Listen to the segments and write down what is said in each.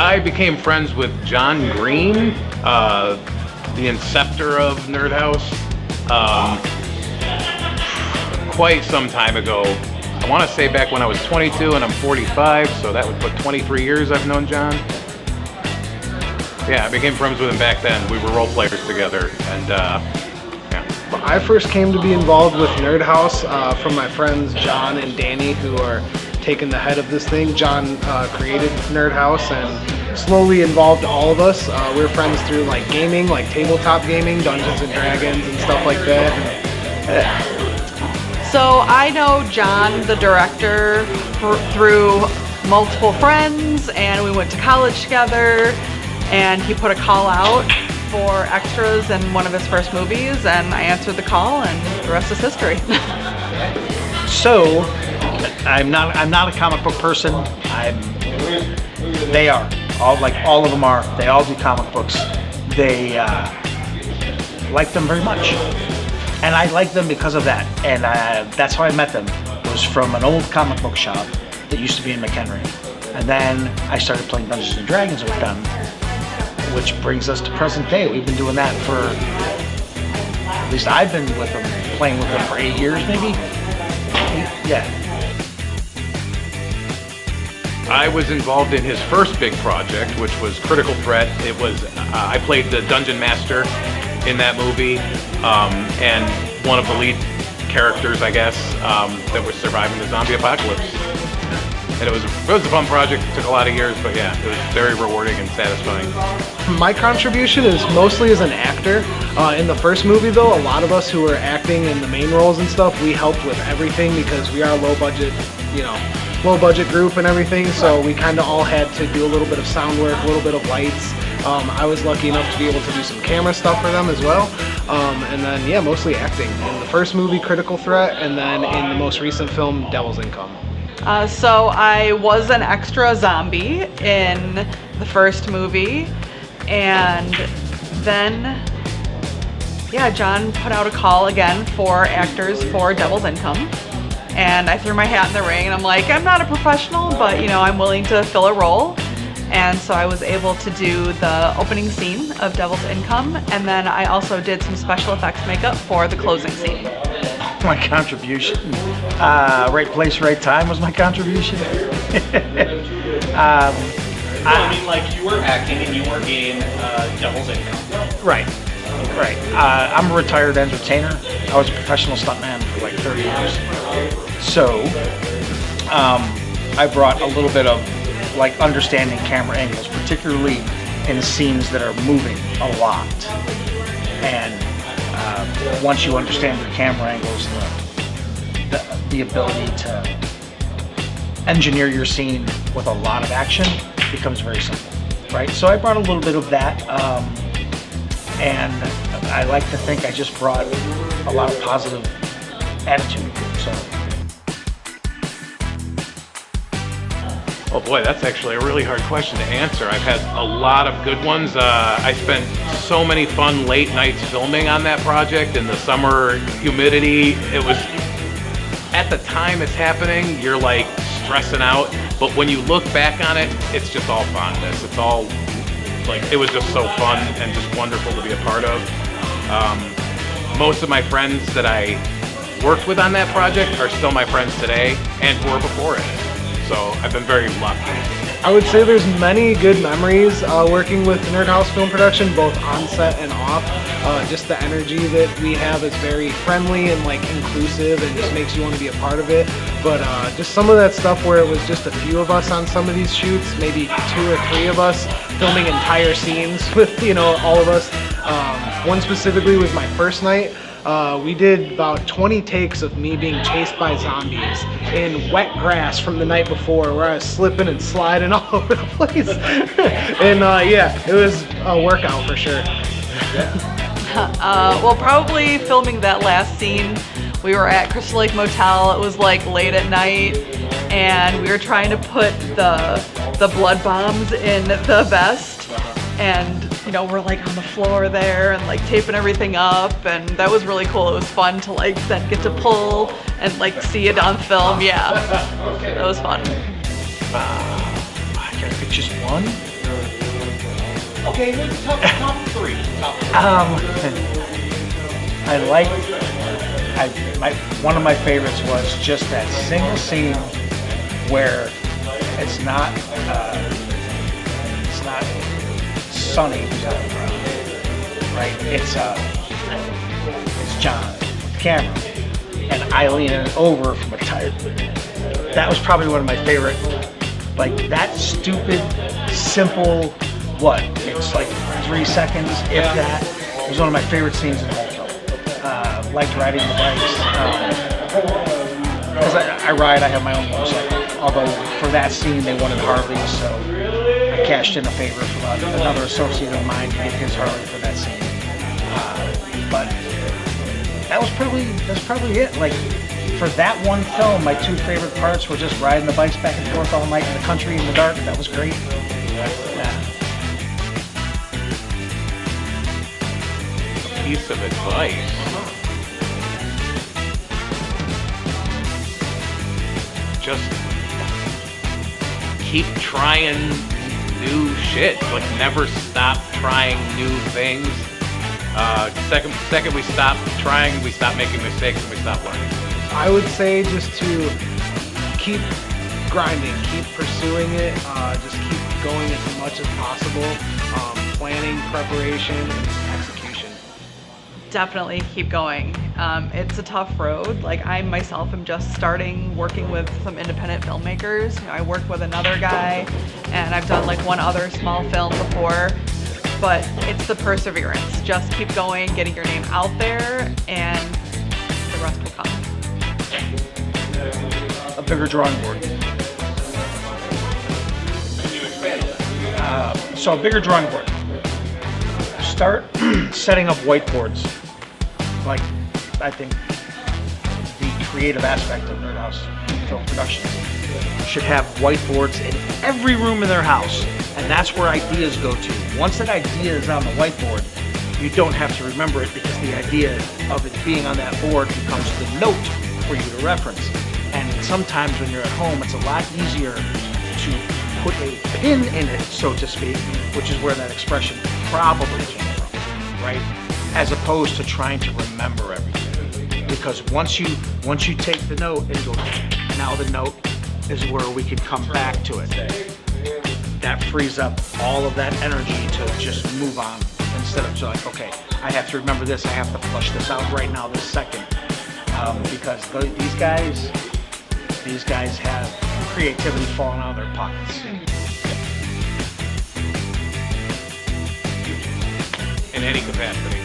I became friends with John Green, the inceptor of Nerd House, quite some time ago. I want to say back when I was 22 and I'm 45, so that would put 23 years I've known John. Yeah, I became friends with him back then. We were role players together, and yeah. I first came to be involved with Nerd House from my friends John and Danny, who are taking the head of this thing. John created Nerd House and slowly involved all of us. We were friends through like gaming, like tabletop gaming, Dungeons and Dragons and stuff like that. So I know John, the director, through multiple friends, and we went to college together, and he put a call out for extras in one of his first movies, and I answered the call, and the rest is history. So, I'm not a comic book person. They are. All of them are. They all do comic books. They like them very much. And I like them because of that. And that's how I met them. It was from an old comic book shop that used to be in McHenry. And then I started playing Dungeons and Dragons with them, which brings us to present day. We've been doing that for, at least I've been with them, playing with them for 8 years maybe. Yeah. I was involved in his first big project, which was Critical Threat. It was, I played the Dungeon Master in that movie, and one of the lead characters, I guess, that was surviving the zombie apocalypse. And it was a fun project. It took a lot of years, but yeah, it was very rewarding and satisfying. My contribution is mostly as an actor. In the first movie though, a lot of us who were acting in the main roles and stuff, we helped with everything because we are a low budget group and everything, so we kind of all had to do a little bit of sound work, a little bit of lights. I was lucky enough to be able to do some camera stuff for them as well. And then, yeah, mostly acting. In the first movie, Critical Threat, and then in the most recent film, Devil's Income. So I was an extra zombie in the first movie, and then, yeah, John put out a call again for actors for Devil's Income. And I threw my hat in the ring, and I'm like, I'm not a professional, but I'm willing to fill a role. And so I was able to do the opening scene of Devil's Income, and then I also did some special effects makeup for the closing scene. My contribution, right place, right time was my contribution. I mean, like, you were acting and you were in Devil's Income. Right. I'm a retired entertainer. I was a professional stuntman for like 30 years. So, I brought a little bit of like understanding camera angles, particularly in scenes that are moving a lot. And once you understand your camera angles, the ability to engineer your scene with a lot of action becomes very simple, right? So I brought a little bit of that, and I like to think I just brought a lot of positive attitude. So. Oh boy, that's actually a really hard question to answer. I've had a lot of good ones. I spent so many fun late nights filming on that project in the summer humidity. It was, at the time it's happening, you're like stressing out, but when you look back on it, it's just all fondness. It's all like, it was just so fun and just wonderful to be a part of. Most of my friends that I worked with on that project are still my friends today and were before it. So I've been very lucky. I would say there's many good memories working with Nerd House Film Production, both on set and off. Just the energy that we have is very friendly and like inclusive and just makes you want to be a part of it. But just some of that stuff where it was just a few of us on some of these shoots, maybe 2 or 3 of us filming entire scenes with all of us. One specifically was my first night. We did about 20 takes of me being chased by zombies in wet grass from the night before, where I was slipping and sliding all over the place. And yeah, it was a workout for sure. Well, probably filming that last scene, we were at Crystal Lake Motel. It was like late at night, and we were trying to put the blood bombs in the vest, and we're like on the floor there and like taping everything up, and that was really cool. It was fun to like then get to pull and like see it on film. Yeah, that was fun. I gotta pick just one. Okay, maybe top three. One of my favorites was just that single scene where it's not Sonny who's on the ground, right? It's John with the camera, and I leaning over from a tire. That was probably one of my favorite. Like that stupid, simple. What? It's like 3 seconds, if that. It was one of my favorite scenes in the whole film. Liked riding the bikes. Because I ride, I have my own motorcycle. Although for that scene they wanted Harley, so I cashed in a favor from another associate of mine to get his Harley for that scene. But that's probably it. Like for that one film, my two favorite parts were just riding the bikes back and forth all night in the country in the dark. That was great. Yeah. Piece of advice. Just keep trying new shit. Like never stop trying new things. Second we stop trying, we stop making mistakes, and we stop learning. I would say just to keep grinding, keep pursuing it, just keep going as much as possible. Planning, preparation, and execution. Definitely keep going. It's a tough road. Like I myself am just starting working with some independent filmmakers. You know, I work with another guy, and I've done like one other small film before. But it's the perseverance. Just keep going, getting your name out there, and the rest will come. A bigger drawing board. So a bigger drawing board. Start setting up whiteboards. Like, I think the creative aspect of Nerd House film production should have whiteboards in every room in their house, and that's where ideas go to. Once that idea is on the whiteboard, you don't have to remember it because the idea of it being on that board becomes the note for you to reference. And sometimes when you're at home, it's a lot easier to put a pin in it, so to speak, which is where that expression probably came from, right? As opposed to trying to remember everything. Because once you take the note and go, now the note is where we can come back to it. That frees up all of that energy to just move on instead of just like, okay, I have to remember this, I have to flush this out right now this second. Because these guys have creativity falling out of their pockets. In any capacity.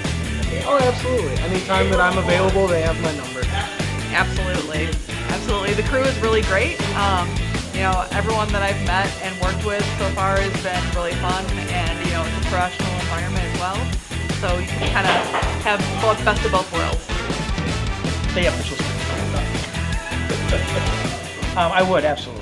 Oh, absolutely. Anytime that I'm available, they have my number. Absolutely. Absolutely. The crew is really great. You know, everyone that I've met and worked with so far has been really fun, and you know, it's a professional environment as well. So you can kind of have best of both worlds. Stay up, I would, absolutely.